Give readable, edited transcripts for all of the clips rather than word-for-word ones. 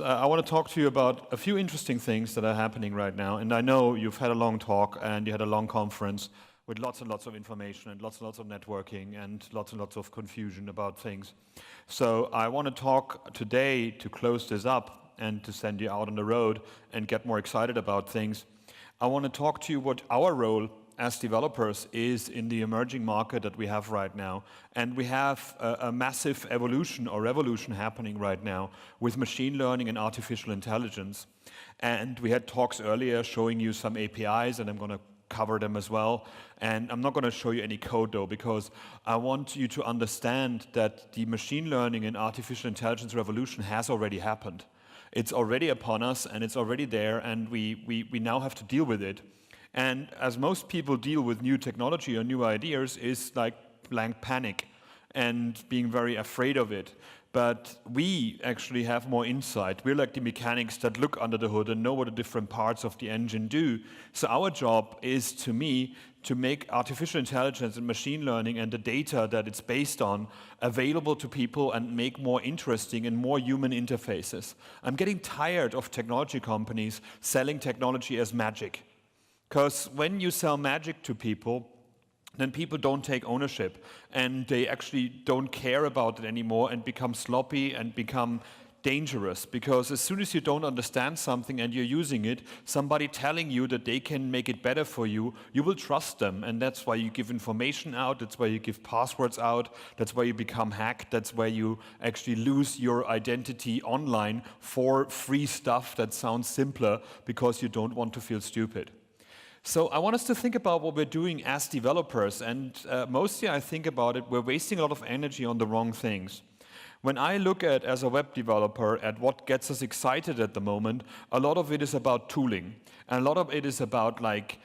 I want to talk to you about a few interesting things that are happening right now. And I know you've had a long talk and you had a long conference with lots and lots of information and lots of networking and lots of confusion about things. So I want to talk today to close this up and to send you out on the road and get more excited about things. I want to talk to you what our role as developers is in the emerging market that we have right now. And we have a massive evolution or revolution happening right now with machine learning and artificial intelligence. And we had talks earlier showing you some APIs, and I'm going to cover them as well. And I'm not going to show you any code though, because I want you to understand that the machine learning and artificial intelligence revolution has already happened. It's already upon us, and it's already there, and we now have to deal with it. And as most people deal with new technology or new ideas is like blank panic and being very afraid of it. But we actually have more insight. We're like the mechanics that look under the hood and know what the different parts of the engine do. So our job is, to me, to make artificial intelligence and machine learning and the data that it's based on available to people and make more interesting and more human interfaces. I'm getting tired of technology companies selling technology as magic. Because when you sell magic to people, then people don't take ownership and they actually don't care about it anymore and become sloppy and become dangerous. Because as soon as you don't understand something and you're using it, somebody telling you that they can make it better for you, you will trust them. And that's why you give information out, that's why you give passwords out, that's why you become hacked, that's why you actually lose your identity online for free stuff that sounds simpler because you don't want to feel stupid. So I want us to think about what we're doing as developers, and mostly I think about it, we're wasting a lot of energy on the wrong things. When I look at, as a web developer, at what gets us excited at the moment, a lot of it is about tooling, and a lot of it is about like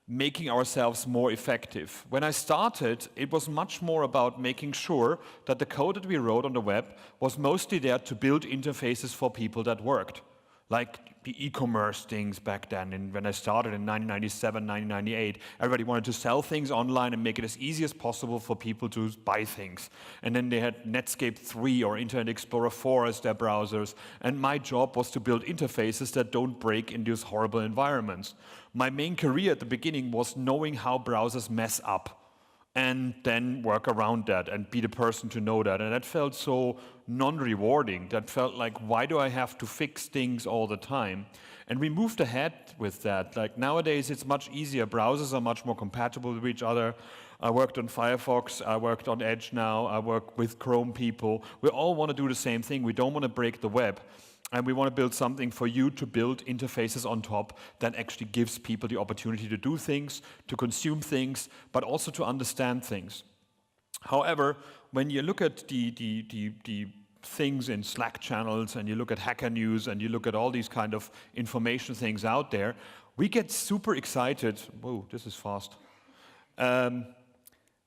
making ourselves more effective. When I started, it was much more about making sure that the code that we wrote on the web was mostly there to build interfaces for people that worked. Like the e-commerce things back then, and when I started in 1997, 1998, everybody wanted to sell things online and make it as easy as possible for people to buy things. And then they had Netscape 3 or Internet Explorer 4 as their browsers, and my job was to build interfaces that don't break in these horrible environments. My main career at the beginning was knowing how browsers mess up, and then work around that and be the person to know that. And that felt so non-rewarding. That felt like, why do I have to fix things all the time? And we moved ahead with that. Like nowadays, it's much easier. Browsers are much more compatible with each other. I worked on Firefox, I worked on Edge now, I work with Chrome people. We all want to do the same thing. We don't want to break the web. And we want to build something for you to build interfaces on top that actually gives people the opportunity to do things, to consume things, but also to understand things. However, when you look at the things in Slack channels and you look at Hacker News and you look at all these kind of information things out there, we get super excited. Whoa, this is fast.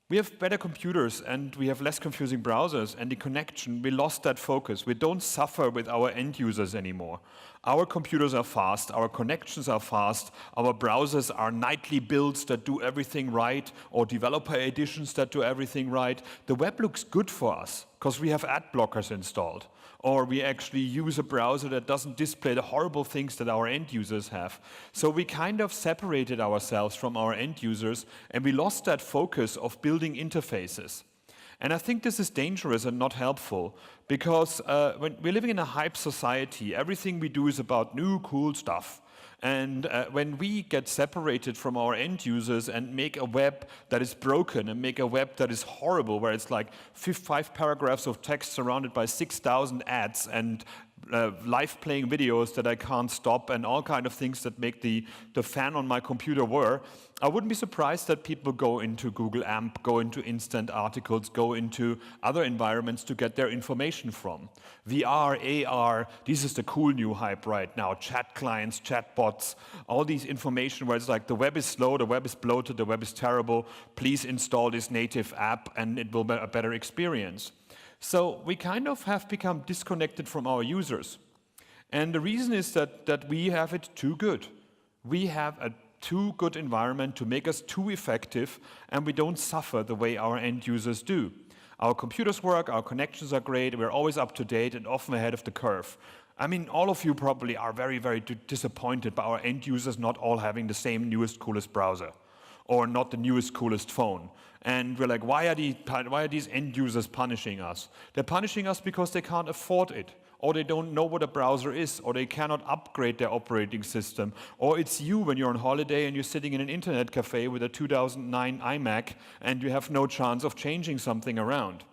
We have better computers and we have less confusing browsers, and the connection, we lost that focus. We don't suffer with our end users anymore. Our computers are fast, our connections are fast, our browsers are nightly builds that do everything right, or developer editions that do everything right. The web looks good for us because we have ad blockers installed, or we actually use a browser that doesn't display the horrible things that our end users have. So we kind of separated ourselves from our end users, and we lost that focus of building interfaces. And I think this is dangerous and not helpful, because when we're living in a hype society, everything we do is about new, cool stuff. And when we get separated from our end users and make a web that is broken and make a web that is horrible, where it's like 5 paragraphs of text surrounded by 6,000 ads and live playing videos that I can't stop and all kind of things that make the fan on my computer whir, I wouldn't be surprised that people go into Google AMP, go into instant articles, go into other environments to get their information from. VR, AR, this is the cool new hype right now. Chat clients, chatbots, all these information where it's like the web is slow, the web is bloated, the web is terrible, please install this native app and it will be a better experience. So we kind of have become disconnected from our users. And the reason is that we have it too good. We have a too good environment to make us too effective, and we don't suffer the way our end users do. Our computers work, our connections are great, we're always up to date and often ahead of the curve. I mean, all of you probably are very, very disappointed by our end users not all having the same newest, coolest browser, or not the newest, coolest phone. And we're like, why are these end users punishing us? They're punishing us because they can't afford it, or they don't know what a browser is, or they cannot upgrade their operating system, or it's you when you're on holiday and you're sitting in an internet cafe with a 2009 iMac and you have no chance of changing something around.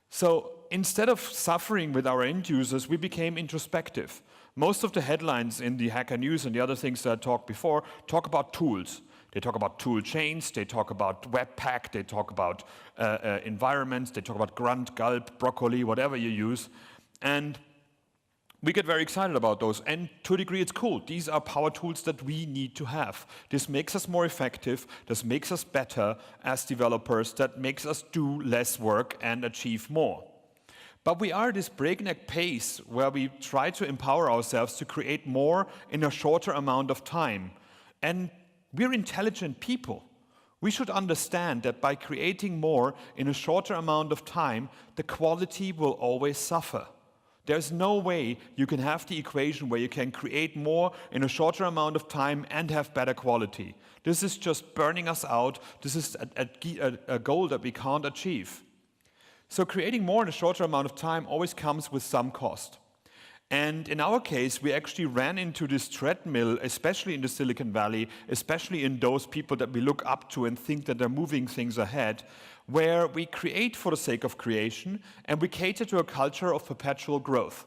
So instead of suffering with our end users, we became introspective. Most of the headlines in the Hacker News and the other things that I talked before talk about tools. They talk about tool chains, they talk about Webpack, they talk about environments, they talk about Grunt, Gulp, Broccoli, whatever you use. And we get very excited about those. And to a degree, it's cool. These are power tools that we need to have. This makes us more effective. This makes us better as developers. That makes us do less work and achieve more. But we are at this breakneck pace where we try to empower ourselves to create more in a shorter amount of time. And we're intelligent people. We should understand that by creating more in a shorter amount of time, the quality will always suffer. There's no way you can have the equation where you can create more in a shorter amount of time and have better quality. This is just burning us out. This is a goal that we can't achieve. So creating more in a shorter amount of time always comes with some cost. And in our case, we actually ran into this treadmill, especially in the Silicon Valley, especially in those people that we look up to and think that they're moving things ahead, where we create for the sake of creation and we cater to a culture of perpetual growth.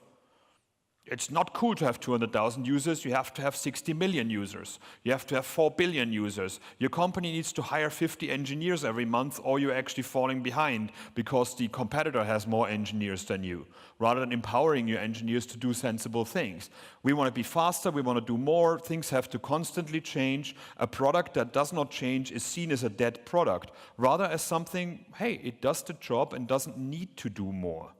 It's not cool to have 200,000 users, you have to have 60 million users. You have to have 4 billion users. Your company needs to hire 50 engineers every month or you're actually falling behind because the competitor has more engineers than you, rather than empowering your engineers to do sensible things. We want to be faster, we want to do more, things have to constantly change. A product that does not change is seen as a dead product, rather as something, hey, it does the job and doesn't need to do more.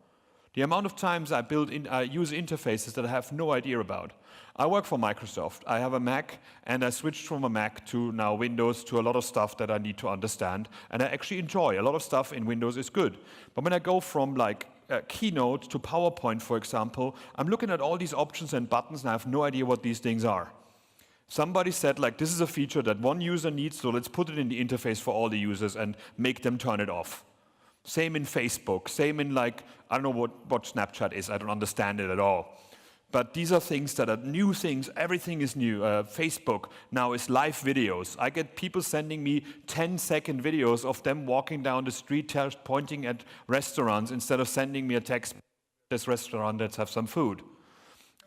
The amount of times I build user interfaces that I have no idea about. I work for Microsoft. I have a Mac, and I switched from a Mac to now Windows to a lot of stuff that I need to understand, and I actually enjoy. A lot of stuff in Windows is good. But when I go from like Keynote to PowerPoint, for example, I'm looking at all these options and buttons, and I have no idea what these things are. Somebody said, like, this is a feature that one user needs, so let's put it in the interface for all the users and make them turn it off. Same in Facebook, same in like, I don't know what Snapchat is, I don't understand it at all. But these are things that are new things, everything is new. Facebook now is live videos. I get people sending me 10-second videos of them walking down the street pointing at restaurants instead of sending me a text, this restaurant, let's have some food.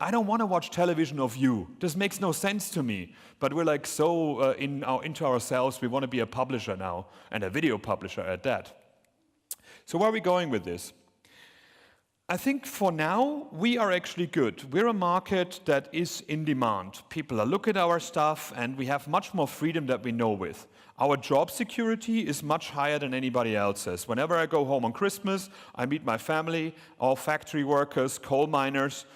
I don't want to watch television of you. This makes no sense to me. But we're like so into ourselves, we want to be a publisher now, and a video publisher at that. So where are we going with this? I think for now, we are actually good. We're a market that is in demand. People are looking at our stuff, and we have much more freedom that we know with. Our job security is much higher than anybody else's. Whenever I go home on Christmas, I meet my family, all factory workers, coal miners.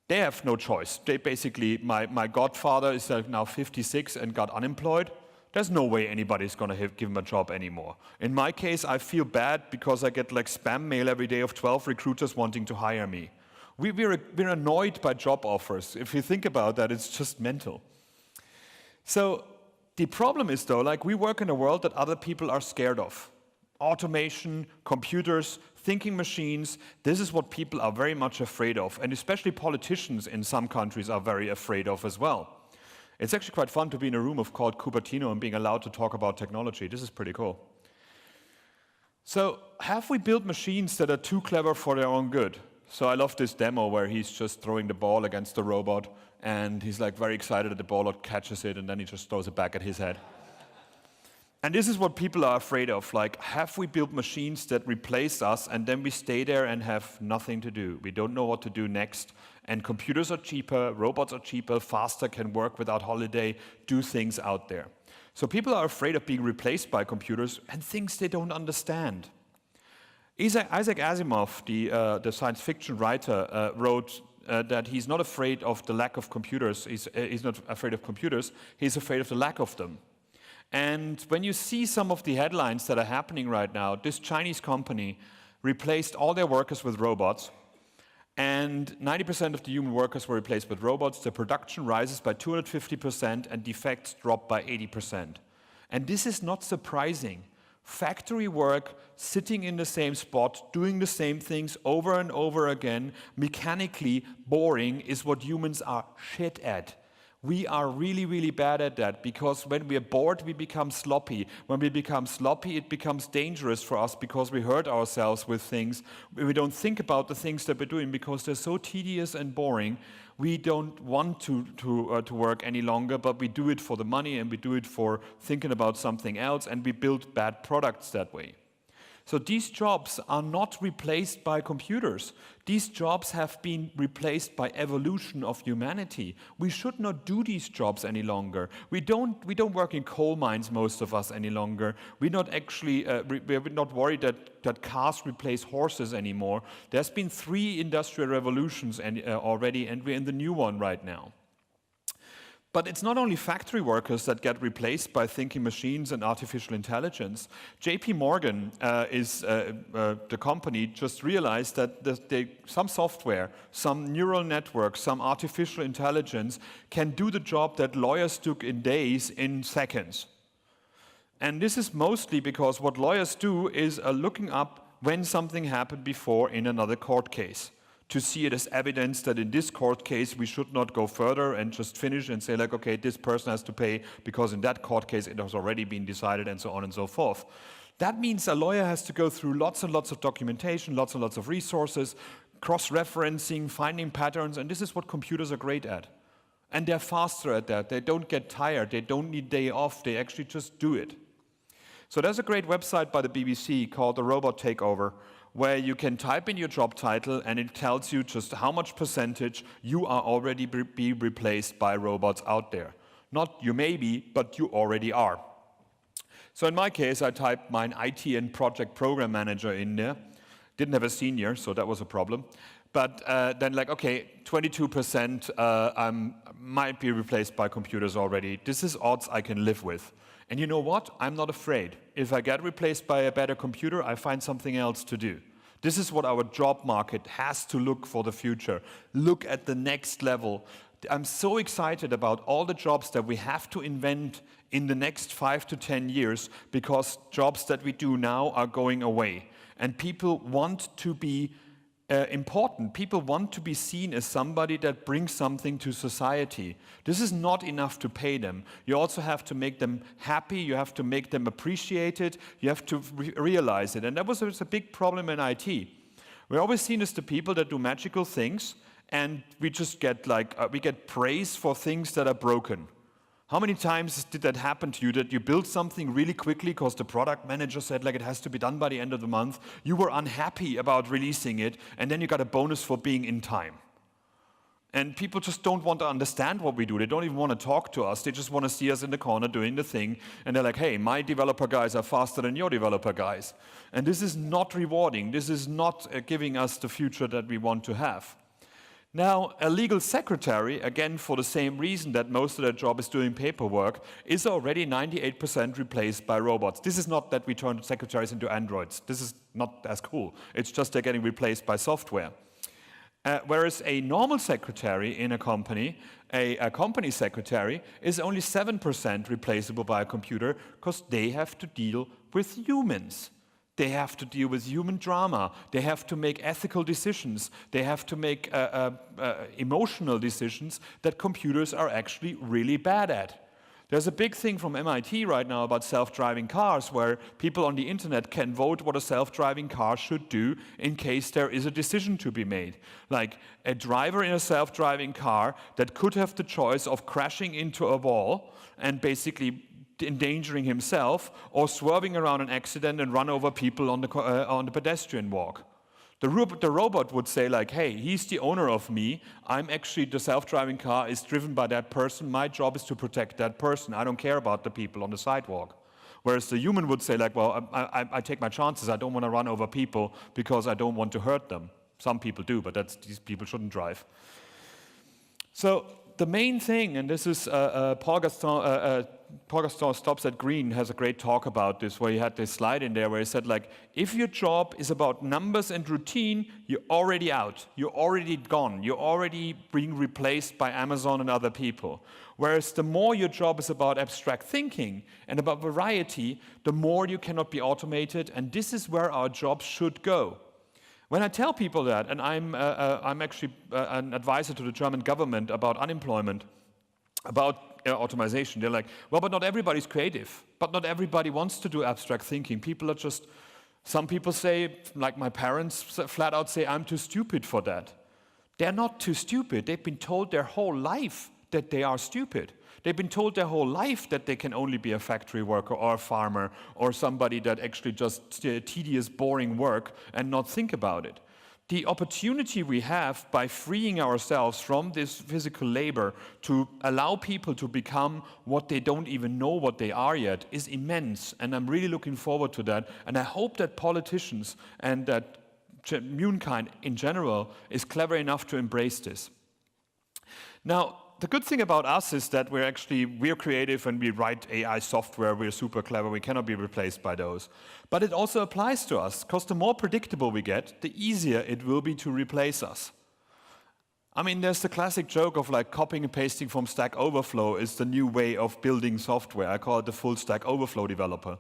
They have no choice. They basically, my godfather is now 56 and got unemployed. There's no way anybody's going to give him a job anymore. In my case, I feel bad because I get like spam mail every day of 12 recruiters wanting to hire me. We're annoyed by job offers. If you think about that, it's just mental. So the problem is, though, like we work in a world that other people are scared of. Automation, computers, thinking machines, this is what people are very much afraid of. And especially politicians in some countries are very afraid of as well. It's actually quite fun to be in a room called Cupertino and being allowed to talk about technology. This is pretty cool. So have we built machines that are too clever for their own good? So I love this demo where he's just throwing the ball against the robot, and he's like very excited that the ball catches it, and then he just throws it back at his head. And this is what people are afraid of. Like, have we built machines that replace us, and then we stay there and have nothing to do? We don't know what to do next. And computers are cheaper, robots are cheaper, faster, can work without holiday, do things out there. So people are afraid of being replaced by computers and things they don't understand. Isaac Asimov, the science fiction writer, wrote that he's not afraid of the lack of computers. He's not afraid of computers, he's afraid of the lack of them. And when you see some of the headlines that are happening right now, this Chinese company replaced all their workers with robots, and 90% of the human workers were replaced with robots. The production rises by 250% and defects drop by 80%. And this is not surprising. Factory work, sitting in the same spot, doing the same things over and over again, mechanically boring, is what humans are shit at. We are really, really bad at that, because when we are bored, we become sloppy. When we become sloppy, it becomes dangerous for us because we hurt ourselves with things. We don't think about the things that we're doing because they're so tedious and boring. We don't want to work any longer, but we do it for the money and we do it for thinking about something else, and we build bad products that way. So these jobs are not replaced by computers. These jobs have been replaced by evolution of humanity. We should not do these jobs any longer. We don't work in coal mines, most of us, any longer. We're not actually we're not worried that cars replace horses anymore. There's been 3 industrial revolutions already, and we're in the new one right now. But it's not only factory workers that get replaced by thinking machines and artificial intelligence. JP Morgan the company, just realized that some software, some neural network, some artificial intelligence can do the job that lawyers took in days in seconds. And this is mostly because what lawyers do is looking up when something happened before in another court case, to see it as evidence that in this court case we should not go further and just finish and say like, okay, this person has to pay because in that court case it has already been decided, and so on and so forth. That means a lawyer has to go through lots and lots of documentation, lots and lots of resources, cross-referencing, finding patterns, and this is what computers are great at. And they're faster at that. They don't get tired. They don't need day off. They actually just do it. So there's a great website by the BBC called The Robot Takeover, where you can type in your job title and it tells you just how much percentage you are already be replaced by robots out there. Not you may be, but you already are. So in my case, I typed my IT and project program manager in there. Didn't have a senior, so that was a problem. But then like, okay, 22% might be replaced by computers already. This is odds I can live with. And you know what? I'm not afraid. If I get replaced by a better computer, I find something else to do. This is what our job market has to look for the future. Look at the next level. I'm so excited about all the jobs that we have to invent in the next 5 to 10 years, because jobs that we do now are going away. And people want to be important. People want to be seen as somebody that brings something to society. This is not enough to pay them. You also have to make them happy. You have to make them appreciated. You have to realize it. And that was a big problem in IT. We're always seen as the people that do magical things, and we just get we get praise for things that are broken. How many times did that happen to you, that you built something really quickly because the product manager said like it has to be done by the end of the month, you were unhappy about releasing it, and then you got a bonus for being in time? And people just don't want to understand what we do. They don't even want to talk to us. They just want to see us in the corner doing the thing, and they're like, hey, my developer guys are faster than your developer guys. And this is not rewarding. This is not giving us the future that we want to have. Now, a legal secretary, again for the same reason that most of their job is doing paperwork, is already 98% replaced by robots. This is not that we turn secretaries into androids. This is not as cool. It's just they're getting replaced by software. Whereas a normal secretary in a company secretary, is only 7% replaceable by a computer, because they have to deal with humans. They have to deal with human drama. They have to make ethical decisions. They have to make emotional decisions that computers are actually really bad at. There's a big thing from MIT right now about self-driving cars, where people on the internet can vote what a self-driving car should do in case there is a decision to be made. Like a driver in a self-driving car that could have the choice of crashing into a wall and basically endangering himself, or swerving around an accident and run over people on the pedestrian walk. The robot would say like, hey, he's the owner of me. I'm actually, the self-driving car is driven by that person. My job is to protect that person. I don't care about the people on the sidewalk. Whereas the human would say like, well, I take my chances. I don't want to run over people because I don't want to hurt them. Some people do, but these people shouldn't drive. So the main thing, and this is Paul Gaston Stops at Green has a great talk about this, where he had this slide in there where he said, like, if your job is about numbers and routine, you're already out. You're already gone. You're already being replaced by Amazon and other people. Whereas the more your job is about abstract thinking and about variety, the more you cannot be automated, and this is where our jobs should go. When I tell people that, and I'm actually an advisor to the German government about unemployment, about automation, they're like, well, but not everybody's creative. But not everybody wants to do abstract thinking. People are just, some people say, like my parents flat out say, I'm too stupid for that. They're not too stupid. They've been told their whole life that they are stupid. They've been told their whole life that they can only be a factory worker or a farmer or somebody that actually just tedious, boring work and not think about it. The opportunity we have by freeing ourselves from this physical labor to allow people to become what they don't even know what they are yet is immense, and I'm really looking forward to that, and I hope that politicians and that humankind in general is clever enough to embrace this. Now, the good thing about us is that we're creative and we write AI software, we're super clever, we cannot be replaced by those. But it also applies to us, because the more predictable we get, the easier it will be to replace us. I mean, there's the classic joke of like copying and pasting from Stack Overflow is the new way of building software. I call it the full Stack Overflow developer.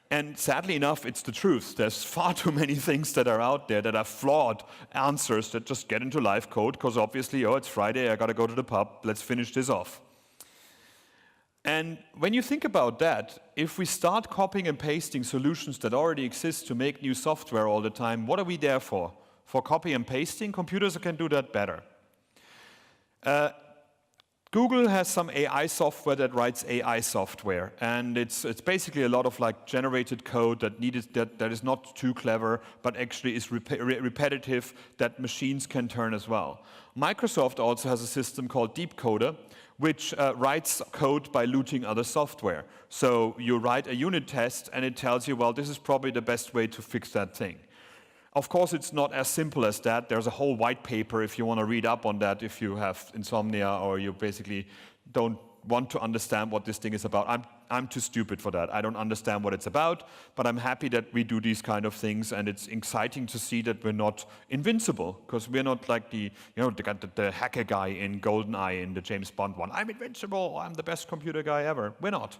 And sadly enough, it's the truth. There's far too many things that are out there that are flawed answers that just get into live code because obviously, oh, it's Friday, I got to go to the pub, let's finish this off. And when you think about that, if we start copying and pasting solutions that already exist to make new software all the time, what are we there for? For copy and pasting? Computers can do that better. Google has some AI software that writes AI software, and it's basically a lot of like generated code that is not too clever, but actually is repetitive that machines can turn as well. Microsoft also has a system called DeepCoder, which writes code by looting other software. So you write a unit test, and it tells you, well, this is probably the best way to fix that thing. Of course, it's not as simple as that. There's a whole white paper if you want to read up on that, if you have insomnia or you basically don't want to understand what this thing is about. I'm too stupid for that. I don't understand what it's about, but I'm happy that we do these kind of things, and it's exciting to see that we're not invincible, because we're not like the hacker guy in GoldenEye in the James Bond one. I'm invincible, I'm the best computer guy ever. We're not.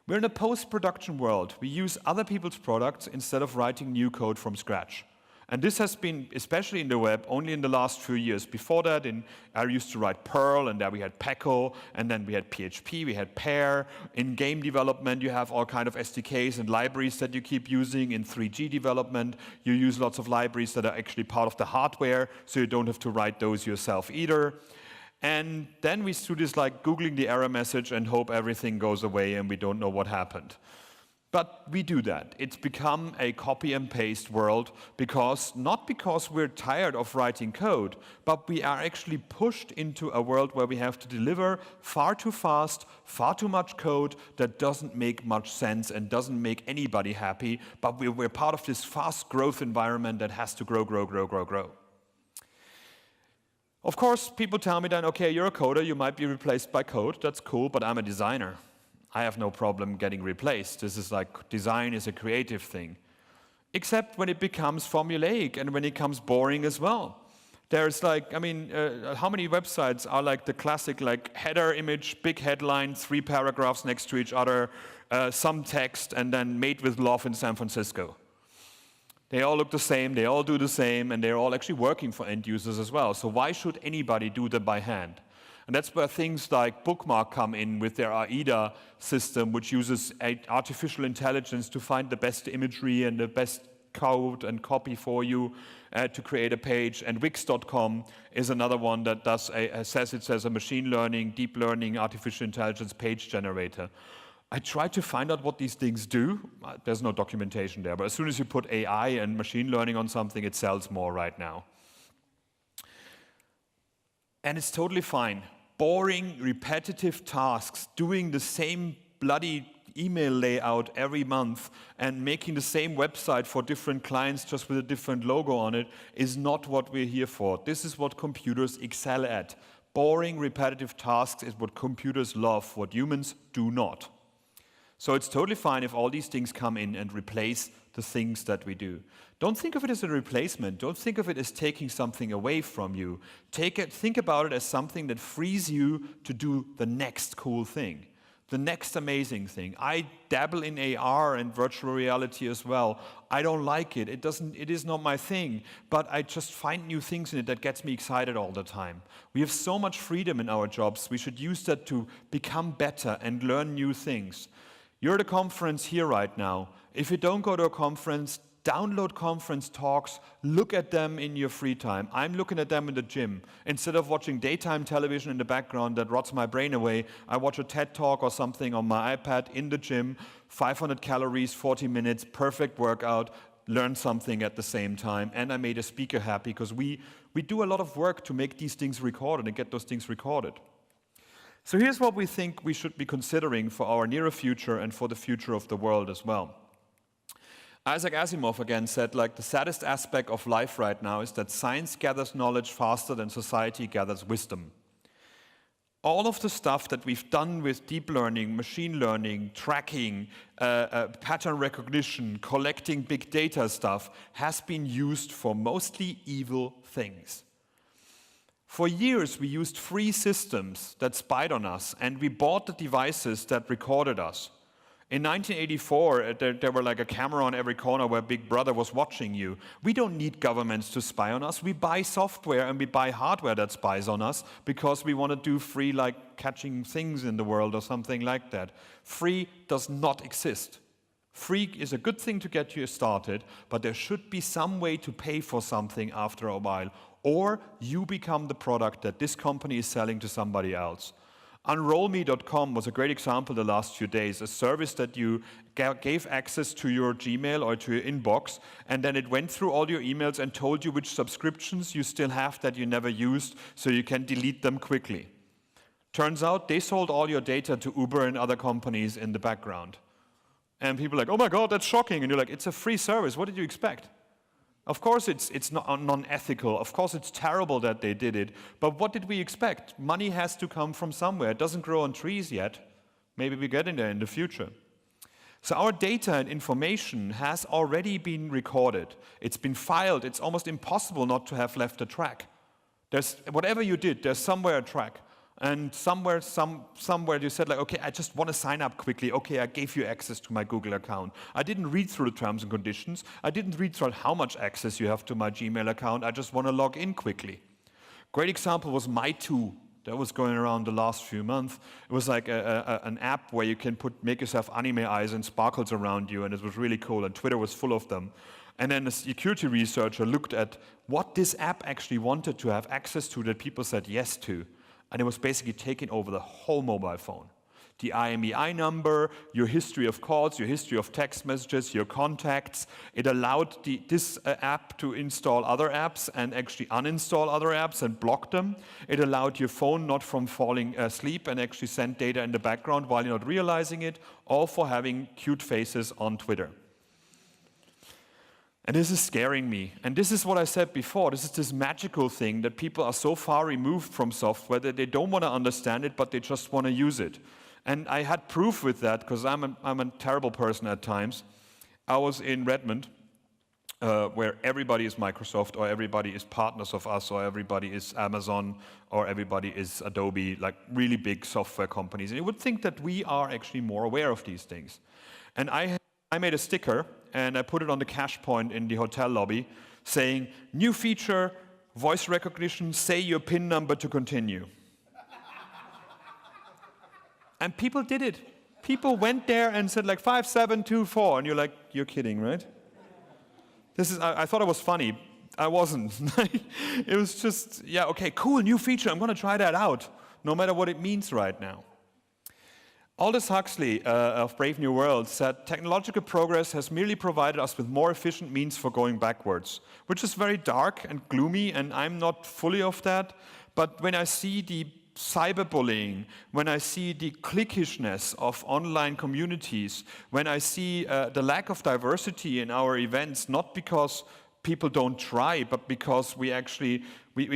We're in a post-production world. We use other people's products instead of writing new code from scratch. And this has been, especially in the web, only in the last few years. Before that, I used to write Perl, and there we had Pecco, and then we had PHP, we had Pear. In game development, you have all kind of SDKs and libraries that you keep using. In 3G development, you use lots of libraries that are actually part of the hardware, so you don't have to write those yourself either. And then we do this like Googling the error message and hope everything goes away and we don't know what happened. But we do that. It's become a copy and paste world not because we're tired of writing code, but we are actually pushed into a world where we have to deliver far too fast, far too much code that doesn't make much sense and doesn't make anybody happy, but we're part of this fast growth environment that has to grow, grow, grow, grow, grow. Of course, people tell me then, okay, you're a coder, you might be replaced by code, that's cool, but I'm a designer. I have no problem getting replaced. This is like, design is a creative thing. Except when it becomes formulaic and when it becomes boring as well. There's like, I mean, how many websites are like the classic like header image, big headline, 3 paragraphs next to each other, some text, and then made with love in San Francisco? They all look the same, they all do the same, and they're all actually working for end users as well. So why should anybody do them by hand? And that's where things like Bookmark come in with their AIDA system, which uses artificial intelligence to find the best imagery and the best code and copy for you to create a page. And Wix.com is another one that says it's as a machine learning, deep learning, artificial intelligence page generator. I tried to find out what these things do. There's no documentation there, but as soon as you put AI and machine learning on something, it sells more right now. And it's totally fine. Boring, repetitive tasks, doing the same bloody email layout every month and making the same website for different clients just with a different logo on it is not what we're here for. This is what computers excel at. Boring, repetitive tasks is what computers love, what humans do not. So it's totally fine if all these things come in and replace the things that we do. Don't think of it as a replacement. Don't think of it as taking something away from you. Think about it as something that frees you to do the next cool thing, the next amazing thing. I dabble in AR and virtual reality as well. I don't like it. It is not my thing, but I just find new things in it that gets me excited all the time. We have so much freedom in our jobs. We should use that to become better and learn new things. You're at a conference here right now. If you don't go to a conference, download conference talks, look at them in your free time. I'm looking at them in the gym. Instead of watching daytime television in the background that rots my brain away, I watch a TED Talk or something on my iPad in the gym, 500 calories, 40 minutes, perfect workout, learn something at the same time, and I made a speaker happy because we do a lot of work to make these things recorded and get those things recorded. So here's what we think we should be considering for our nearer future and for the future of the world as well. Isaac Asimov again said, like, the saddest aspect of life right now is that science gathers knowledge faster than society gathers wisdom. All of the stuff that we've done with deep learning, machine learning, tracking, pattern recognition, collecting big data stuff has been used for mostly evil things. For years, we used free systems that spied on us, and we bought the devices that recorded us. In 1984, there were like a camera on every corner where Big Brother was watching you. We don't need governments to spy on us. We buy software and we buy hardware that spies on us because we want to do free, like catching things in the world or something like that. Free does not exist. Free is a good thing to get you started, but there should be some way to pay for something after a while, or you become the product that this company is selling to somebody else. Unrollme.com was a great example the last few days, a service that you gave access to your Gmail or to your inbox, and then it went through all your emails and told you which subscriptions you still have that you never used, so you can delete them quickly. Turns out they sold all your data to Uber and other companies in the background. And people are like, oh my God, that's shocking. And you're like, it's a free service. What did you expect? Of course it's not non-ethical. Of course it's terrible that they did it. But what did we expect? Money has to come from somewhere. It doesn't grow on trees yet. Maybe we're getting there in the future. So our data and information has already been recorded. It's been filed. It's almost impossible not to have left a track. Whatever you did, there's somewhere a track. And somewhere you said, like, okay, I just want to sign up quickly. Okay, I gave you access to my Google account. I didn't read through the terms and conditions. I didn't read through how much access you have to my Gmail account. I just want to log in quickly. Great example was My2. That was going around the last few months. It was like an app where you can make yourself anime eyes and sparkles around you, and it was really cool, and Twitter was full of them. And then a security researcher looked at what this app actually wanted to have access to that people said yes to. And it was basically taking over the whole mobile phone. The IMEI number, your history of calls, your history of text messages, your contacts. It allowed this app to install other apps and actually uninstall other apps and block them. It allowed your phone not from falling asleep and actually send data in the background while you're not realizing it, all for having cute faces on Twitter. And this is scaring me. And this is what I said before. This is this magical thing that people are so far removed from software that they don't want to understand it, but they just want to use it. And I had proof with that because I'm a terrible person at times. I was in Redmond, where everybody is Microsoft, or everybody is partners of us, or everybody is Amazon, or everybody is Adobe, like really big software companies. And you would think that we are actually more aware of these things. And I made a sticker, and I put it on the cash point in the hotel lobby, saying, new feature, voice recognition, say your PIN number to continue. And people did it. People went there and said like 5724, and you're like, you're kidding, right? I thought it was funny. I wasn't. It was just, yeah, okay, cool, new feature, I'm gonna try that out, no matter what it means right now. Aldous Huxley of Brave New World said, technological progress has merely provided us with more efficient means for going backwards, which is very dark and gloomy, and I'm not fully of that. But when I see the cyberbullying, when I see the cliquishness of online communities, when I see the lack of diversity in our events, not because people don't try, but because we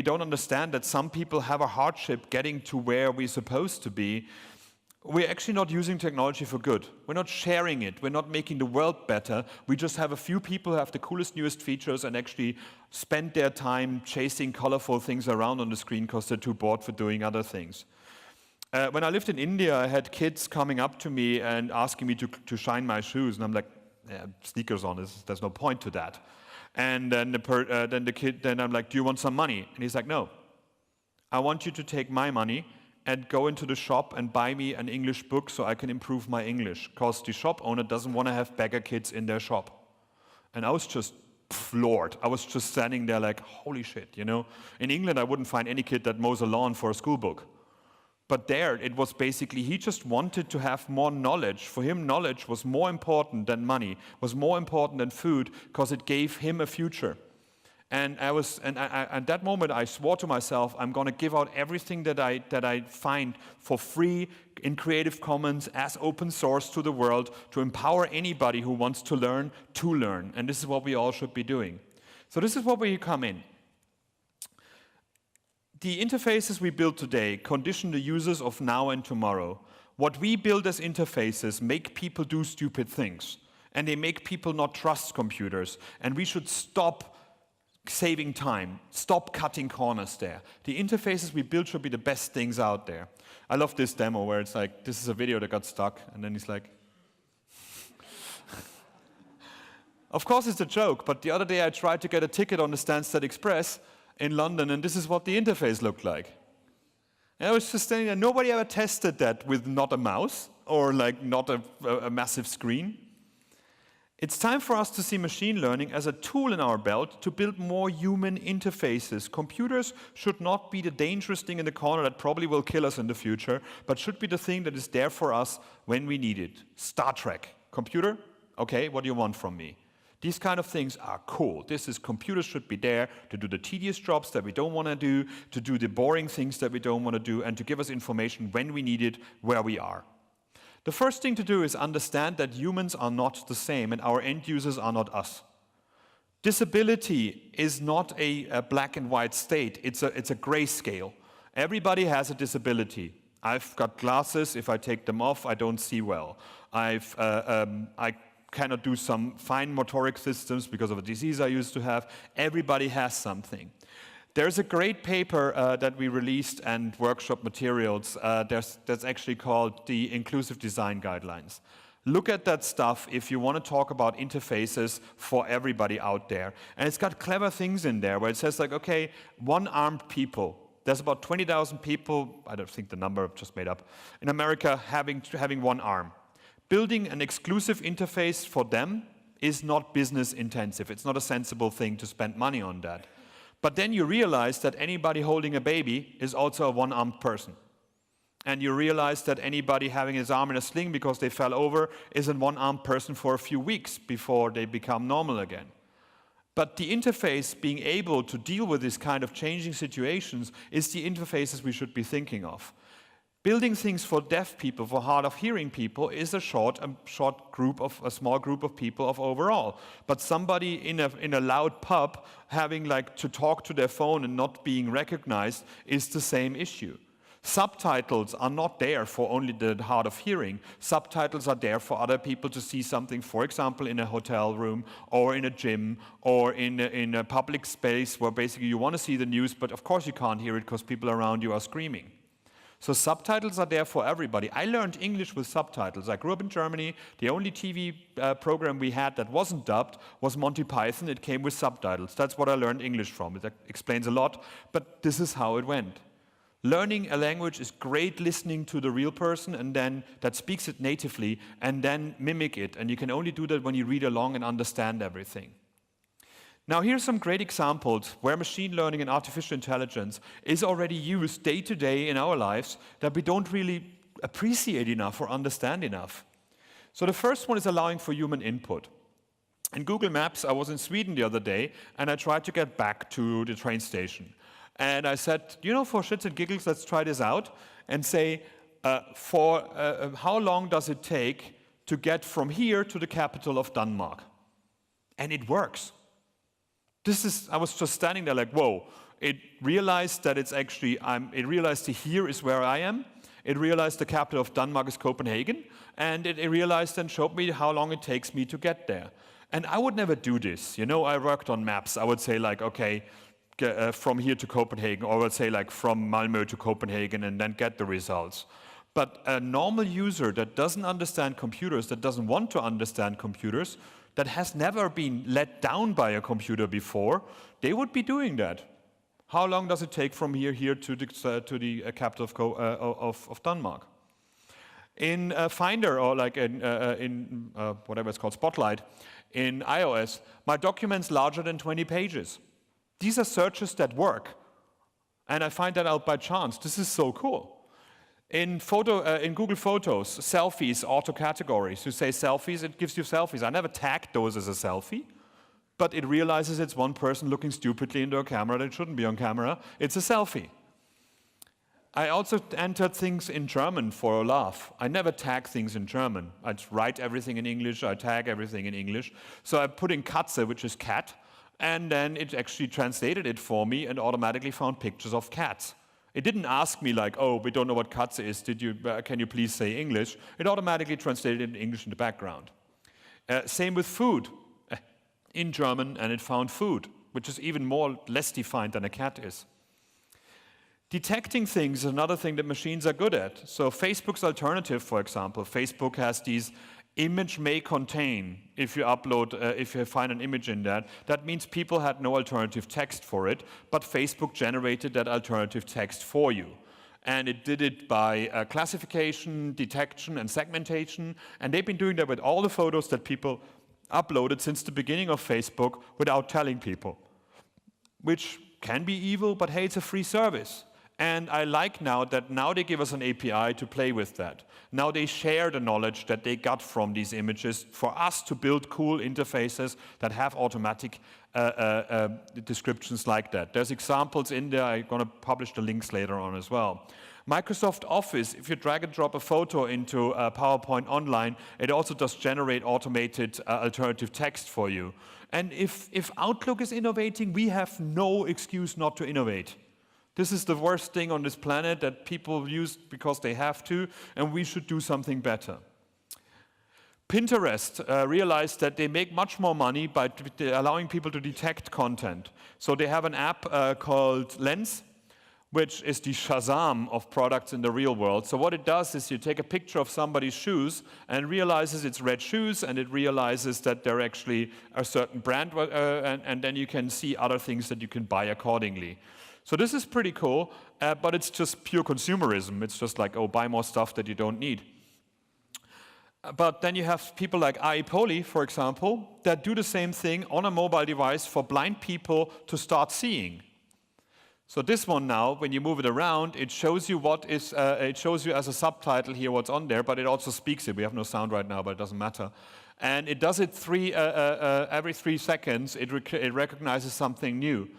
don't understand that some people have a hardship getting to where we're supposed to be, we're actually not using technology for good. We're not sharing it. We're not making the world better. We just have a few people who have the coolest, newest features and actually spend their time chasing colorful things around on the screen because they're too bored for doing other things. When I lived in India, I had kids coming up to me and asking me to shine my shoes. And I'm like, yeah, sneakers on, there's no point to that. And then I'm like, do you want some money? And he's like, no. I want you to take my money and go into the shop and buy me an English book so I can improve my English, because the shop owner doesn't want to have beggar kids in their shop. And I was just floored. I was just standing there like, holy shit, you know? In England, I wouldn't find any kid that mows a lawn for a school book. But there, it was basically, he just wanted to have more knowledge. For him, knowledge was more important than money, was more important than food, because it gave him a future. And at that moment, I swore to myself, I'm going to give out everything that I find for free in Creative Commons as open source to the world to empower anybody who wants to learn. And this is what we all should be doing. So this is where we come in. The interfaces we build today condition the users of now and tomorrow. What we build as interfaces make people do stupid things. And they make people not trust computers. And we should stop saving time, stop cutting corners there. The interfaces we build should be the best things out there. I love this demo where it's like, this is a video that got stuck, and then he's like, of course it's a joke, but the other day I tried to get a ticket on the Stansted Express in London, and this is what the interface looked like. And I was just standing there. Nobody ever tested that with not a mouse or like not a massive screen. It's time for us to see machine learning as a tool in our belt to build more human interfaces. Computers should not be the dangerous thing in the corner that probably will kill us in the future, but should be the thing that is there for us when we need it. Star Trek. Computer? Okay, what do you want from me? These kind of things are cool. Computers should be there to do the tedious jobs that we don't want to do the boring things that we don't want to do, and to give us information when we need it, where we are. The first thing to do is understand that humans are not the same and our end users are not us. Disability is not a black and white state, it's a grayscale. Everybody has a disability. I've got glasses, if I take them off, I don't see well. I cannot do some fine motoric systems because of a disease I used to have. Everybody has something. There's a great paper that we released and workshop materials that's actually called the Inclusive Design Guidelines. Look at that stuff if you want to talk about interfaces for everybody out there. And it's got clever things in there where it says like, okay, one-armed people. There's about 20,000 people, I don't think the number I've just made up, in America having one arm. Building an exclusive interface for them is not business intensive. It's not a sensible thing to spend money on that. But then you realize that anybody holding a baby is also a one-armed person. And you realize that anybody having his arm in a sling because they fell over is a one-armed person for a few weeks before they become normal again. But the interface being able to deal with this kind of changing situations is the interfaces we should be thinking of. Building things for deaf people, for hard of hearing people, is a small group of people of overall. But somebody in a loud pub having like to talk to their phone and not being recognized is the same issue. Subtitles are not there for only the hard of hearing. Subtitles are there for other people to see something, for example, in a hotel room or in a gym or in a public space where basically you want to see the news, but of course you can't hear it because people around you are screaming. So subtitles are there for everybody. I learned English with subtitles. I grew up in Germany. The only TV program we had that wasn't dubbed was Monty Python. It came with subtitles. That's what I learned English from. It explains a lot, but this is how it went. Learning a language is great listening to the real person and then that speaks it natively and then mimic it. And you can only do that when you read along and understand everything. Now here's some great examples where machine learning and artificial intelligence is already used day to day in our lives that we don't really appreciate enough or understand enough. So the first one is allowing for human input. In Google Maps, I was in Sweden the other day and I tried to get back to the train station. And I said, for shits and giggles, let's try this out and say, how long does it take to get from here to the capital of Denmark? And it works. I was just standing there like, whoa. It realized that it's actually, it realized here is where I am. It realized the capital of Denmark is Copenhagen. And it realized and showed me how long it takes me to get there. And I would never do this. I worked on maps. I would say like, okay, from here to Copenhagen, or I would say like from Malmö to Copenhagen and then get the results. But a normal user that doesn't understand computers, that doesn't want to understand computers, that has never been let down by a computer before, they would be doing that. How long does it take from here to the capital of Denmark? In Finder, or like in whatever it's called, Spotlight, in iOS, my document's larger than 20 pages. These are searches that work. And I find that out by chance. This is so cool. In Google Photos, selfies, auto-categories. You say selfies, it gives you selfies. I never tagged those as a selfie, but it realizes it's one person looking stupidly into a camera that shouldn't be on camera. It's a selfie. I also entered things in German for a laugh. I never tag things in German. I write everything in English, I tag everything in English. So I put in Katze, which is cat, and then it actually translated it for me and automatically found pictures of cats. It didn't ask me like, oh, we don't know what Katze is, can you please say English? It automatically translated it in English in the background. Same with food, in German, and it found food, which is even less defined than a cat is. Detecting things is another thing that machines are good at. So Facebook's alternative, for example, Facebook has these image may contain, if you find an image in that means people had no alternative text for it, but Facebook generated that alternative text for you. And it did it by classification, detection, and segmentation, and they've been doing that with all the photos that people uploaded since the beginning of Facebook without telling people, which can be evil, but hey, it's a free service. And I like now that they give us an API to play with that. Now they share the knowledge that they got from these images for us to build cool interfaces that have automatic descriptions like that. There's examples in there. I'm going to publish the links later on as well. Microsoft Office, if you drag and drop a photo into PowerPoint Online, it also does generate automated alternative text for you. And if Outlook is innovating, we have no excuse not to innovate. This is the worst thing on this planet that people use because they have to, and we should do something better. Pinterest realized that they make much more money by allowing people to detect content. So they have an app called Lens, which is the Shazam of products in the real world. So what it does is you take a picture of somebody's shoes and realizes it's red shoes, and it realizes that they're actually a certain brand, and then you can see other things that you can buy accordingly. So this is pretty cool, but it's just pure consumerism. It's just like, oh, buy more stuff that you don't need. But then you have people like AIPOLI, for example, that do the same thing on a mobile device for blind people to start seeing. So this one now, when you move it around, it shows you it shows you as a subtitle here what's on there, but it also speaks it. We have no sound right now, but it doesn't matter. And it does it every 3 seconds. It recognizes something new.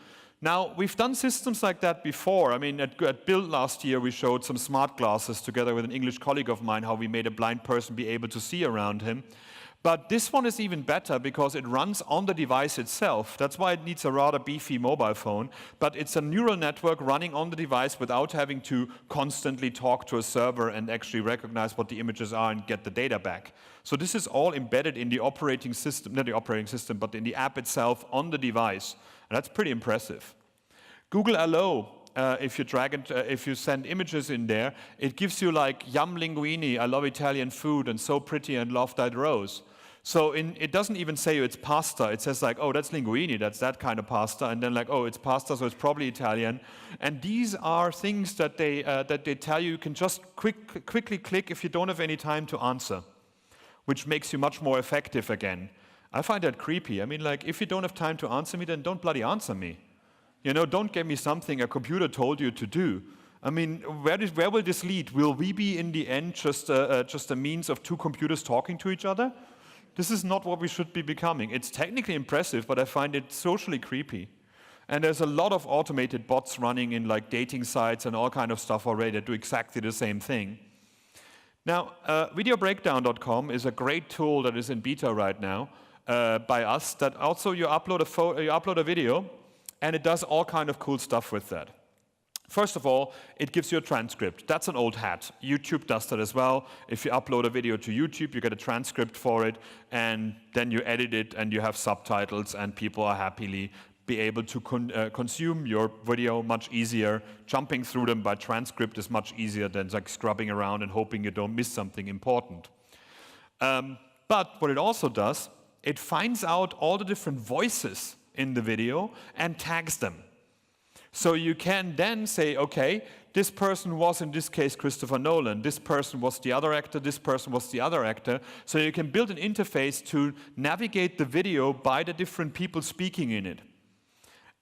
Now, we've done systems like that before. I mean, at Build last year, we showed some smart glasses together with an English colleague of mine, how we made a blind person be able to see around him. But this one is even better because it runs on the device itself. That's why it needs a rather beefy mobile phone. But it's a neural network running on the device without having to constantly talk to a server and actually recognize what the images are and get the data back. So this is all embedded in the operating system, not the operating system, but in the app itself on the device. And that's pretty impressive. Google Allo, if you send images in there, it gives you like yum linguine, I love Italian food, and so pretty and love that rose. So it doesn't even say it's pasta. It says like, oh, that's linguine, that's that kind of pasta, and then like, oh, it's pasta, so it's probably Italian. And these are things that they tell you can just quickly click if you don't have any time to answer, which makes you much more effective again. I find that creepy. I mean, like, if you don't have time to answer me, then don't bloody answer me. You know, don't give me something a computer told you to do. I mean, where will this lead? Will we be, in the end, just a means of 2 computers talking to each other? This is not what we should be becoming. It's technically impressive, but I find it socially creepy. And there's a lot of automated bots running in like dating sites and all kind of stuff already that do exactly the same thing. Now, videobreakdown.com is a great tool that is in beta right now by us, that also you upload a video, and it does all kind of cool stuff with that. First of all, it gives you a transcript. That's an old hat. YouTube does that as well. If you upload a video to YouTube, you get a transcript for it, and then you edit it, and you have subtitles, and people are happily be able to consume your video much easier. Jumping through them by transcript is much easier than like scrubbing around and hoping you don't miss something important. But what it also does, it finds out all the different voices in the video and tags them. So you can then say, okay, this person was, in this case, Christopher Nolan. This person was the other actor. This person was the other actor. So you can build an interface to navigate the video by the different people speaking in it.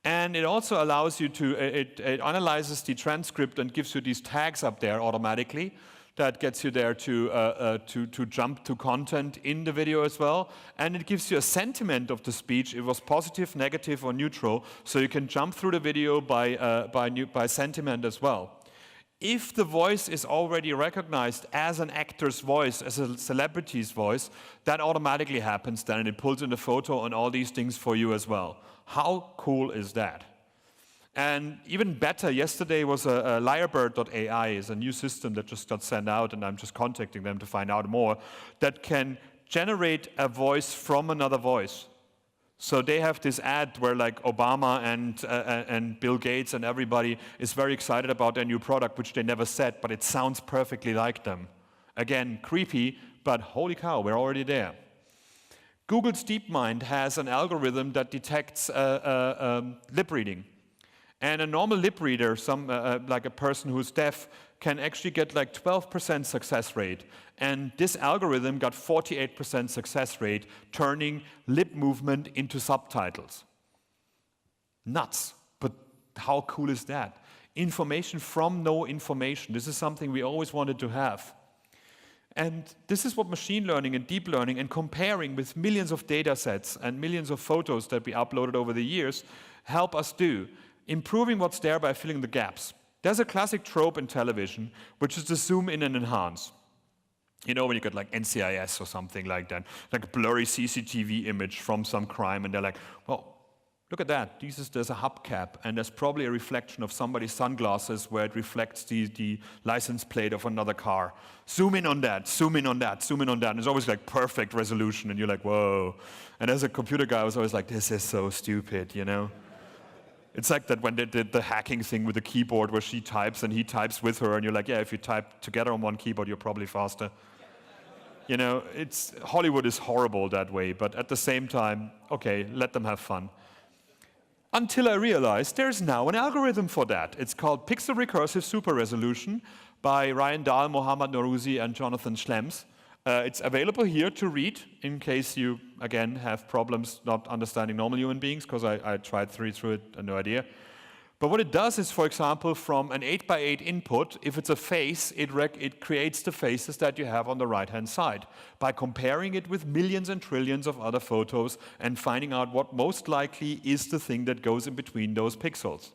And it also allows you to, it analyzes the transcript and gives you these tags up there automatically. That gets you there to jump to content in the video as well. And it gives you a sentiment of the speech. It was positive, negative, or neutral. So you can jump through the video by sentiment as well. If the voice is already recognized as an actor's voice, as a celebrity's voice, that automatically happens then, and it pulls in the photo and all these things for you as well. How cool is that? And even better, yesterday was a Lyrebird.ai, is a new system that just got sent out, and I'm just contacting them to find out more, that can generate a voice from another voice. So they have this ad where like Obama and Bill Gates and everybody is very excited about their new product, which they never said, but it sounds perfectly like them. Again, creepy, but holy cow, we're already there. Google's DeepMind has an algorithm that detects lip reading. And a normal lip reader, like a person who's deaf, can actually get like 12% success rate. And this algorithm got 48% success rate, turning lip movement into subtitles. Nuts, but how cool is that? Information from no information. This is something we always wanted to have. And this is what machine learning and deep learning and comparing with millions of data sets and millions of photos that we uploaded over the years help us do. Improving what's there by filling the gaps. There's a classic trope in television, which is to zoom in and enhance. You know, when you get like NCIS or something like that, like a blurry CCTV image from some crime, and they're like, well, look at that. There's a hubcap, and there's probably a reflection of somebody's sunglasses where it reflects the license plate of another car. Zoom in on that, zoom in on that, zoom in on that. And it's always like perfect resolution, and you're like, whoa. And as a computer guy, I was always like, this is so stupid, you know? It's like that when they did the hacking thing with the keyboard where she types and he types with her, and you're like, yeah, if you type together on one keyboard, you're probably faster. You know, Hollywood is horrible that way, but at the same time, okay, let them have fun. Until I realized there's now an algorithm for that. It's called Pixel Recursive Super Resolution by Ryan Dahl, Mohammad Norouzi, and Jonathan Schlems. It's available here to read in case you, again, have problems not understanding normal human beings, because I tried to read through it, I had no idea. But what it does is, for example, from an 8x8 input, if it's a face, it creates the faces that you have on the right-hand side by comparing it with millions and trillions of other photos and finding out what most likely is the thing that goes in between those pixels.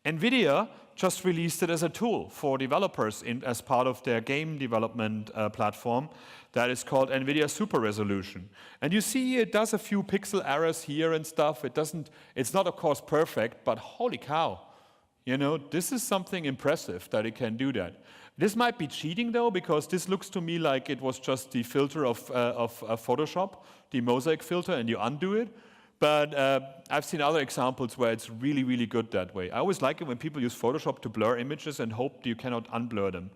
NVIDIA just released it as a tool for developers as part of their game development platform that is called NVIDIA Super Resolution. And you see it does a few pixel errors here and stuff. It's not, of course, perfect, but holy cow. You know, this is something impressive that it can do that. This might be cheating, though, because this looks to me like it was just the filter of Photoshop, the mosaic filter, and you undo it. But I've seen other examples where it's really, really good that way. I always like it when people use Photoshop to blur images and hope you cannot unblur them.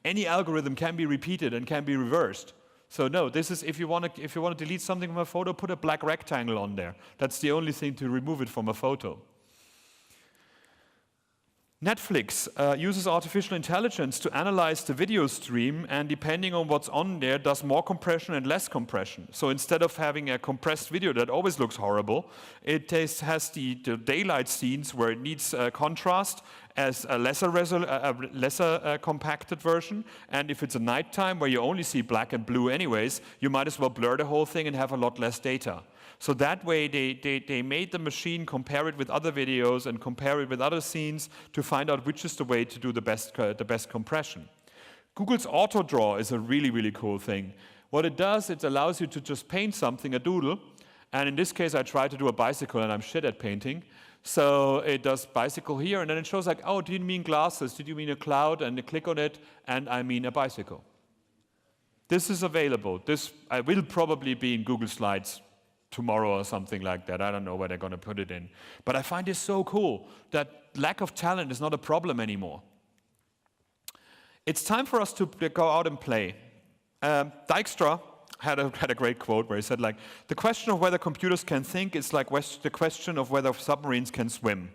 Any algorithm can be repeated and can be reversed. So no, this is if you want to delete something from a photo, put a black rectangle on there. That's the only thing to remove it from a photo. Netflix uses artificial intelligence to analyze the video stream, and depending on what's on there, does more compression and less compression. So instead of having a compressed video that always looks horrible, it has the daylight scenes where it needs contrast as a lesser compacted version. And if it's a nighttime where you only see black and blue anyways, you might as well blur the whole thing and have a lot less data. So that way they made the machine compare it with other videos and compare it with other scenes to find out which is the way to do the best compression. Google's auto draw is a really, really cool thing. What it does, it allows you to just paint something, a doodle, and in this case I tried to do a bicycle and I'm shit at painting. So it does bicycle here and then it shows like, oh, do you mean glasses? Did you mean a cloud? And you click on it and I mean a bicycle. This is available. This will probably be in Google Slides tomorrow or something like that. I don't know where they're going to put it in. But I find this so cool that lack of talent is not a problem anymore. It's time for us to go out and play. Dijkstra had a great quote where he said, like, the question of whether computers can think is like the question of whether submarines can swim.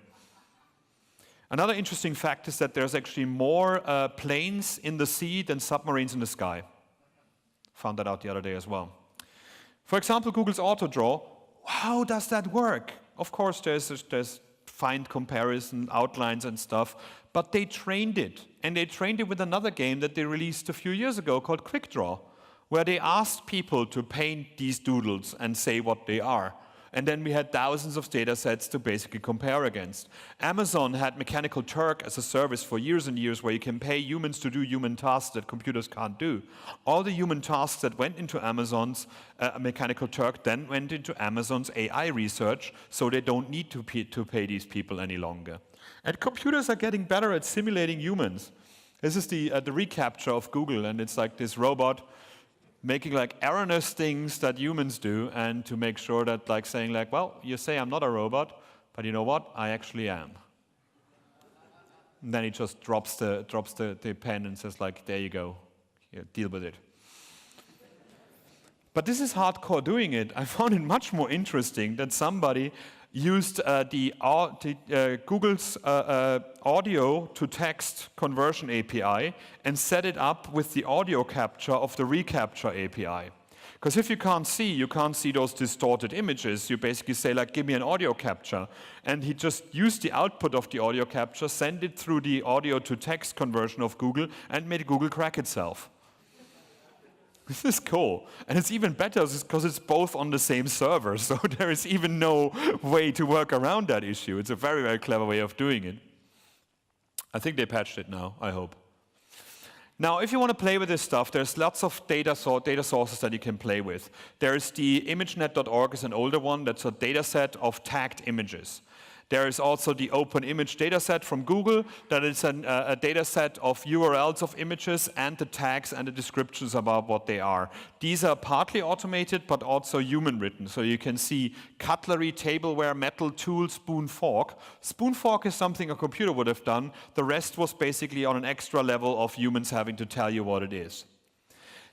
Another interesting fact is that there's actually more planes in the sea than submarines in the sky. Found that out the other day as well. For example, Google's auto draw. How does that work? Of course, there's fine comparison, outlines and stuff, but they trained it. And they trained it with another game that they released a few years ago called Quick Draw, where they asked people to paint these doodles and say what they are. And then we had thousands of data sets to basically compare against. Amazon had Mechanical Turk as a service for years and years where you can pay humans to do human tasks that computers can't do. All the human tasks that went into Amazon's Mechanical Turk then went into Amazon's AI research, so they don't need to pay these people any longer. And computers are getting better at simulating humans. This is the reCAPTCHA of Google, and it's like this robot making like erroneous things that humans do, and to make sure that, like, saying like, well, you say I'm not a robot, but you know what? I actually am. And then he just drops the pen and says like, there you go, here, deal with it. But this is hardcore doing it. I found it much more interesting that somebody used Google's audio to text conversion API and set it up with the audio capture of the reCAPTCHA API. Because if you can't see those distorted images, you basically say like, give me an audio capture. And he just used the output of the audio capture, send it through the audio to text conversion of Google, and made Google crack itself. This is cool. And it's even better because it's both on the same server, so there is even no way to work around that issue. It's a very, very clever way of doing it. I think they patched it now, I hope. Now, if you want to play with this stuff, there's lots of data sources that you can play with. There's the ImageNet.org is an older one. That's a data set of tagged images. There is also the Open Image dataset from Google. That is a data set of URLs of images and the tags and the descriptions about what they are. These are partly automated, but also human written. So you can see cutlery, tableware, metal, tool, spoon, fork. Spoon, fork is something a computer would have done. The rest was basically on an extra level of humans having to tell you what it is.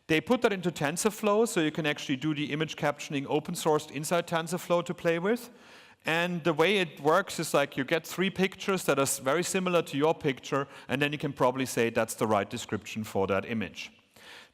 They put that into TensorFlow, so you can actually do the image captioning open sourced inside TensorFlow to play with. And the way it works is like you get 3 pictures that are very similar to your picture, and then you can probably say that's the right description for that image.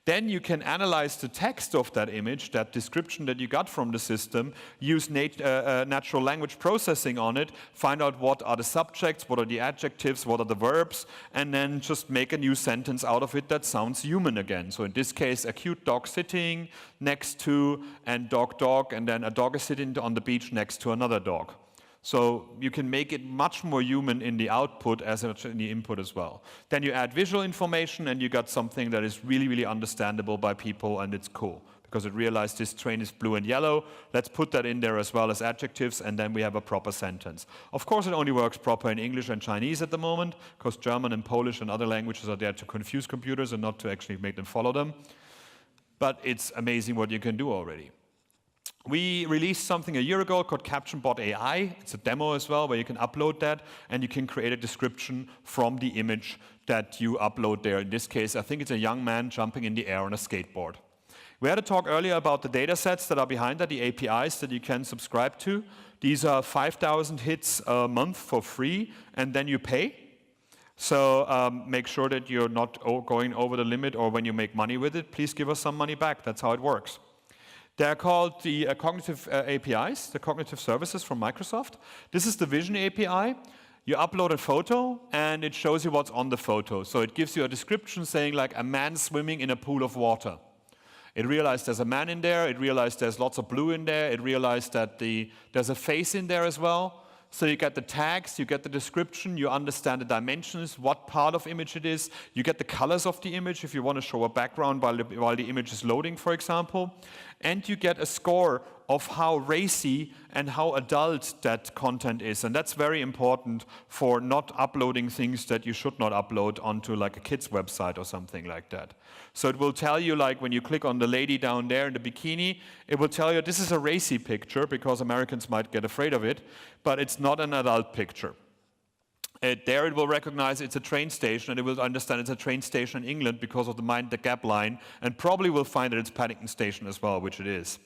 Then you can analyze the text of that image, that description that you got from the system, use natural language processing on it, find out what are the subjects, what are the adjectives, what are the verbs, and then just make a new sentence out of it that sounds human again. So in this case, a cute dog sitting next to, and dog, and then a dog is sitting on the beach next to another dog. So you can make it much more human in the output as in the input as well. Then you add visual information and you got something that is really, really understandable by people, and it's cool. Because it realized this train is blue and yellow, let's put that in there as well as adjectives, and then we have a proper sentence. Of course, it only works proper in English and Chinese at the moment, because German and Polish and other languages are there to confuse computers and not to actually make them follow them. But it's amazing what you can do already. We released something a year ago called CaptionBot AI. It's a demo as well where you can upload that and you can create a description from the image that you upload there. In this case, I think it's a young man jumping in the air on a skateboard. We had a talk earlier about the data sets that are behind that, the APIs that you can subscribe to. These are 5,000 hits a month for free, and then you pay. So make sure that you're not going over the limit, or when you make money with it, please give us some money back. That's how it works. They're called the cognitive APIs, the cognitive services from Microsoft. This is the Vision API. You upload a photo, and it shows you what's on the photo. So it gives you a description saying like a man swimming in a pool of water. It realized there's a man in there, it realized there's lots of blue in there, it realized that there's a face in there as well. So you get the tags, you get the description, you understand the dimensions, what part of image it is, you get the colors of the image if you want to show a background while the image is loading, for example, and you get a score of how racy and how adult that content is. And that's very important for not uploading things that you should not upload onto like a kid's website or something like that. So it will tell you, like when you click on the lady down there in the bikini, it will tell you this is a racy picture because Americans might get afraid of it, but it's not an adult picture. There it will recognize it's a train station, and it will understand it's a train station in England because of the Mind the Gap line, and probably will find that it's Paddington Station as well, which it is.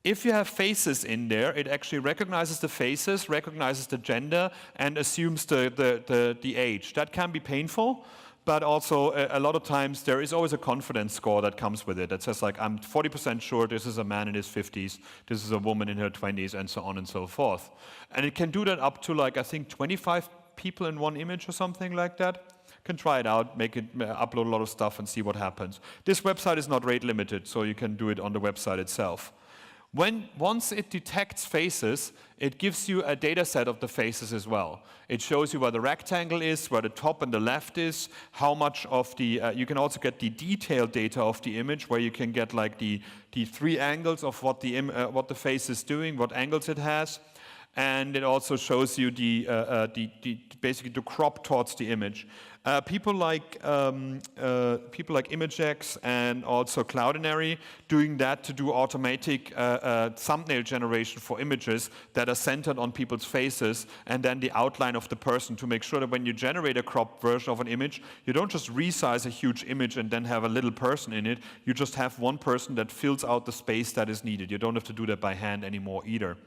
If you have faces in there, it actually recognizes the faces, recognizes the gender, and assumes the age. That can be painful, but also a lot of times there is always a confidence score that comes with it that says like, I'm 40% sure this is a man in his 50s, this is a woman in her 20s, and so on and so forth. And it can do that up to like, I think 25 people in one image or something like that. Can try it out, make it, upload a lot of stuff and see what happens. This website is not rate limited, so you can do it on the website itself. Once it detects faces, it gives you a data set of the faces as well. It shows you where the rectangle is, where the top and the left is, how much of the, you can also get the detailed data of the image, where you can get like the 3 angles of what the face is doing, what angles it has. And it also shows you basically the crop towards the image. People like ImageX and also Cloudinary doing that to do automatic thumbnail generation for images that are centered on people's faces, and then the outline of the person, to make sure that when you generate a cropped version of an image, you don't just resize a huge image and then have a little person in it. You just have one person that fills out the space that is needed. You don't have to do that by hand anymore either.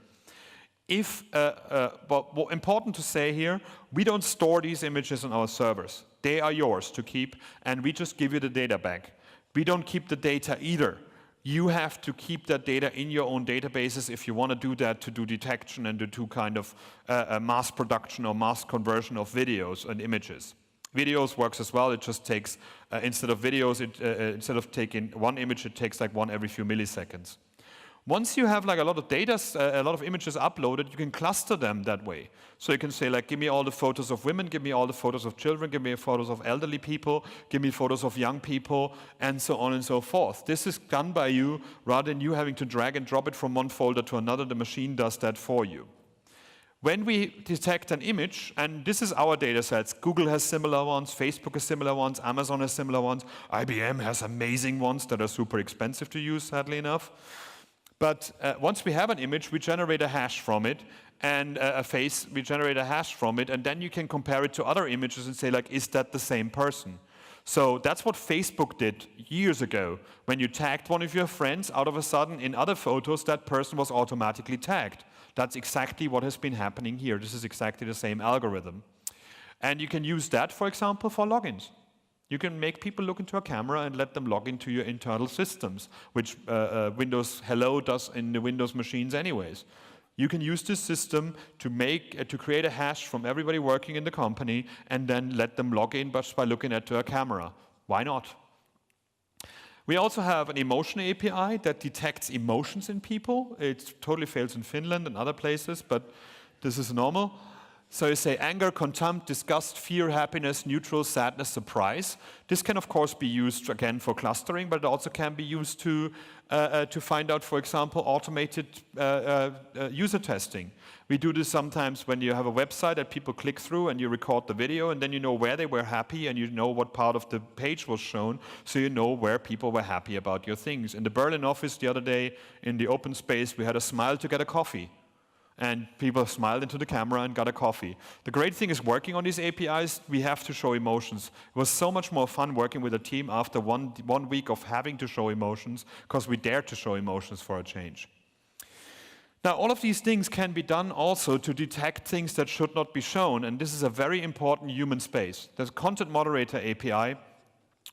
But important to say here, we don't store these images on our servers. They are yours to keep, and we just give you the data back. We don't keep the data either. You have to keep that data in your own databases if you want to do that, to do detection and to do kind of mass production or mass conversion of videos and images. Videos works as well. It just takes, instead of videos, instead of taking one image, it takes like one every few milliseconds. Once you have like a lot of data, a lot of images uploaded, you can cluster them that way. So you can say like, give me all the photos of women, give me all the photos of children, give me photos of elderly people, give me photos of young people, and so on and so forth. This is done by you rather than you having to drag and drop it from one folder to another. The machine does that for you. When we detect an image, and this is our data sets, Google has similar ones, Facebook has similar ones, Amazon has similar ones, IBM has amazing ones that are super expensive to use, sadly enough. But once we have an image, we generate a hash from it, and a face, we generate a hash from it, and then you can compare it to other images and say, like, is that the same person? So that's what Facebook did years ago. When you tagged one of your friends, out of a sudden, in other photos, that person was automatically tagged. That's exactly what has been happening here. This is exactly the same algorithm. And you can use that, for example, for logins. You can make people look into a camera and let them log into your internal systems, which Windows Hello does in the Windows machines anyways. You can use this system to create a hash from everybody working in the company and then let them log in just by looking at a camera. Why not? We also have an emotion API that detects emotions in people. It totally fails in Finland and other places, but this is normal. So you say anger, contempt, disgust, fear, happiness, neutral, sadness, surprise. This can, of course, be used, again, for clustering, but it also can be used to find out, for example, automated user testing. We do this sometimes when you have a website that people click through and you record the video, and then you know where they were happy and you know what part of the page was shown, so you know where people were happy about your things. In the Berlin office the other day, in the open space, we had a smile to get a coffee. And people smiled into the camera and got a coffee. The great thing is working on these APIs, we have to show emotions. It was so much more fun working with a team after one week of having to show emotions, because we dared to show emotions for a change. Now, all of these things can be done also to detect things that should not be shown, and this is a very important human space. There's a content moderator API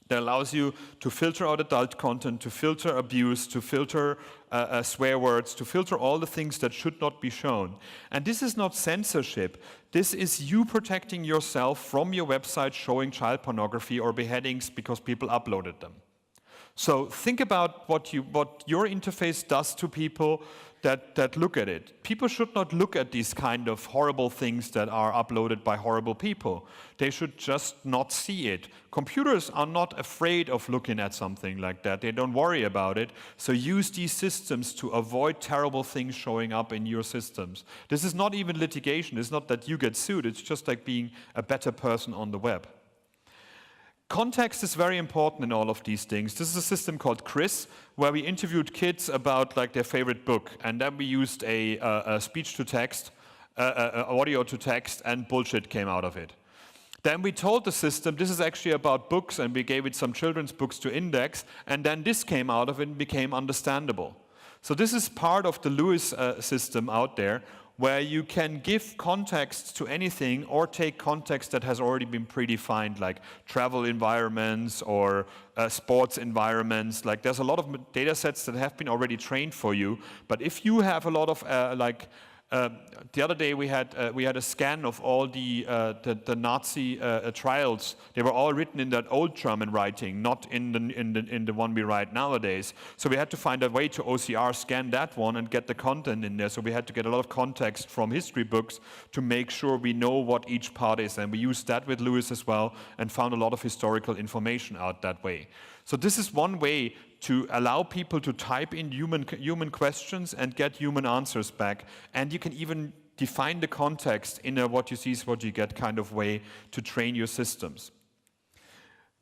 that allows you to filter out adult content, to filter abuse, to filter swear words, to filter all the things that should not be shown. And this is not censorship. This is you protecting yourself from your website showing child pornography or beheadings because people uploaded them. So think about what your interface does to people that look at it. People should not look at these kind of horrible things that are uploaded by horrible people. They should just not see it. Computers are not afraid of looking at something like that. They don't worry about it. So use these systems to avoid terrible things showing up in your systems. This is not even litigation. It's not that you get sued. It's just like being a better person on the web. Context is very important in all of these things. This is a system called Chris, where we interviewed kids about like their favorite book, and then we used a speech to text, audio to text, and bullshit came out of it. Then we told the system this is actually about books, and we gave it some children's books to index, and then this came out of it and became understandable. So this is part of the Lewis system out there, where you can give context to anything or take context that has already been predefined, like travel environments or sports environments. Like there's a lot of data sets that have been already trained for you, but if you have a lot of the other day we had a scan of all the Nazi trials. They were all written in that old German writing, not in the one we write nowadays. So we had to find a way to OCR scan that one and get the content in there. So we had to get a lot of context from history books to make sure we know what each part is. And we used that with Lewis as well and found a lot of historical information out that way. So this is one way to allow people to type in human questions and get human answers back. And you can even define the context in a what you see is what you get kind of way to train your systems.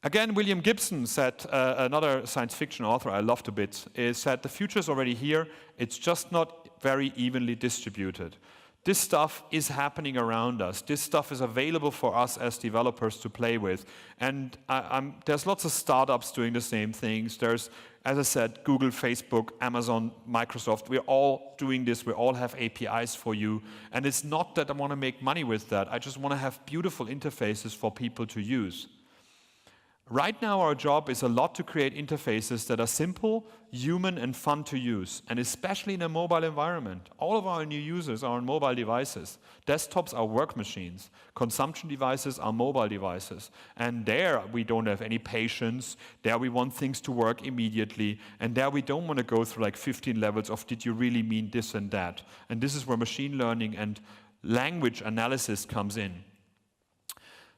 Again, William Gibson said, another science fiction author I loved a bit, said the future is already here, it's just not very evenly distributed. This stuff is happening around us. This stuff is available for us as developers to play with. And there's lots of startups doing the same things. There's, as I said, Google, Facebook, Amazon, Microsoft. We're all doing this. We all have APIs for you. And it's not that I want to make money with that. I just want to have beautiful interfaces for people to use. Right now, our job is a lot to create interfaces that are simple, human, and fun to use, and especially in a mobile environment. All of our new users are on mobile devices. Desktops are work machines. Consumption devices are mobile devices. And there, we don't have any patience. There, we want things to work immediately. And there, we don't want to go through like 15 levels of did you really mean this and that. And this is where machine learning and language analysis comes in.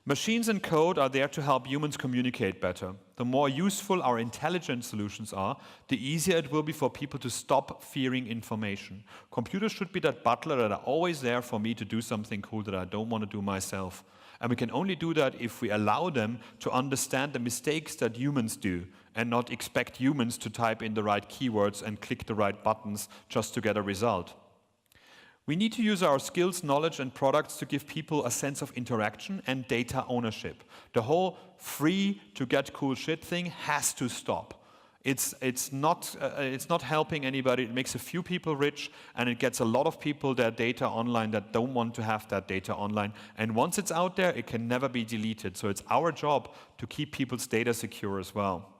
Machines and code are there to help humans communicate better. The more useful our intelligent solutions are, the easier it will be for people to stop fearing information. Computers should be that butler that are always there for me to do something cool that I don't want to do myself. And we can only do that if we allow them to understand the mistakes that humans do and not expect humans to type in the right keywords and click the right buttons just to get a result. We need to use our skills, knowledge, and products to give people a sense of interaction and data ownership. The whole free to get cool shit thing has to stop. It's not helping anybody. It makes a few people rich, and it gets a lot of people their data online that don't want to have that data online. And once it's out there, it can never be deleted. So it's our job to keep people's data secure as well.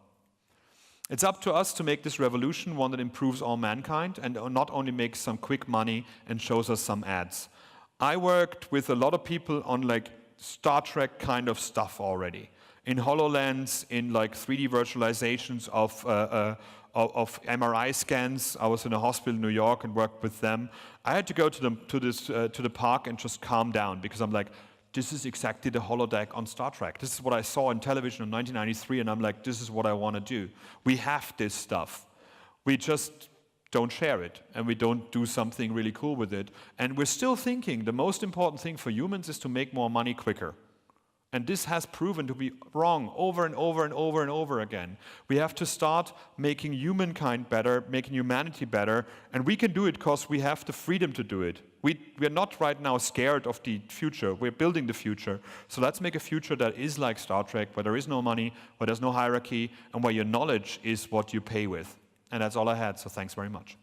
It's up to us to make this revolution one that improves all mankind and not only makes some quick money and shows us some ads. I worked with a lot of people on like Star Trek kind of stuff already. In HoloLens, in like 3D virtualizations of MRI scans. I was in a hospital in New York and worked with them. I had to go to the park and just calm down because I'm like, this is exactly the holodeck on Star Trek. This is what I saw on television in 1993, and I'm like, this is what I want to do. We have this stuff. We just don't share it, and we don't do something really cool with it. And we're still thinking the most important thing for humans is to make more money quicker. And this has proven to be wrong over and over and over and over again. We have to start making humankind better, making humanity better, and we can do it because we have the freedom to do it. We're not right now scared of the future. We're building the future. So let's make a future that is like Star Trek, where there is no money, where there's no hierarchy, and where your knowledge is what you pay with. And that's all I had, so thanks very much.